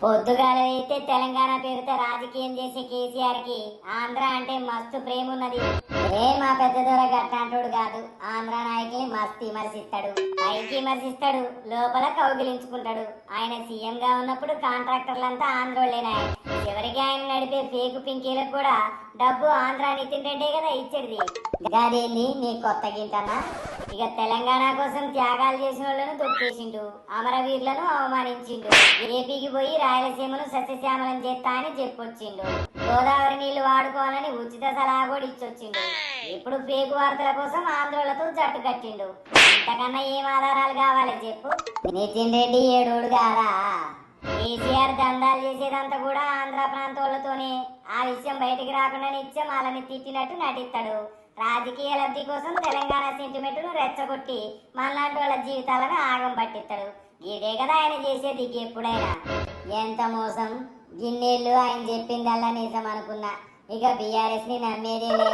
పొద్దుగాల అయితే తెలంగాణ పేరుతో రాజకీయం చేసే కేసీఆర్ కి ఆంధ్ర అంటే మస్తు ప్రేమ ఉన్నది. మా పెద్ద దొర గట్టాంటోడు కాదు. ఆంధ్ర నాయకుల్ని మస్తు విమర్శిస్తాడు, పైకి విమర్శిస్తాడు, లోపల కౌగిలించుకుంటాడు. ఆయన సీఎం గా ఉన్నప్పుడు కాంట్రాక్టర్లంతా ఆంధ్రోళ్ళేనాయ. చివరికి ఆయన నడిపే ఫేకు పింకీలకు కూడా డబ్బు ఆంధ్ర నితిన్ రెడ్డే కదా ఇచ్చేది. గదేంది నీ కొత్త గింటనా? ఇక తెలంగాణ కోసం త్యాగాలు చేసిన వాళ్ళను దొక్కేసిండు, అమరవీరులను అవమానించిండు. ఏపీకి పోయి రాయలసీమను సస్యశ్యామలం చేస్తా అని చెప్పొచ్చిండు. గోదావరి నీళ్లు వాడుకోవాలని ఉచిత సలహా కూడా ఇచ్చొచ్చిండు. ఇప్పుడు పేగు వార్తల కోసం ఆంధ్రోళ్లతో జట్టు కట్టిండు. ఇంతకన్నా ఏం ఆధారాలు కావాలి చెప్పు? నితిన్ రెడ్డి ఏడోడు కాదా? కేసీఆర్ దందాలు చేసేదంతా కూడా ఆంధ్ర ప్రాంతాలతోనే. ఆ విషయం బయటికి రాకుండా నిత్యం వాళ్ళని తిట్టినట్టు నటిస్తాడు. రాజకీయ లబ్ధి కోసం తెలంగాణ సెంటిమెంట్ను రెచ్చగొట్టి మనలాంటి వాళ్ళ జీవితాలను ఆగం పట్టిస్తాడు. ఇదే కదా ఆయన చేసేది ఎప్పుడైనా. ఎంత మోసం! గిన్నెళ్ళు ఆయన చెప్పిందల్లా నిజం అనుకున్నా. ఇక బీఆర్ఎస్ ని నమ్మేదేలే.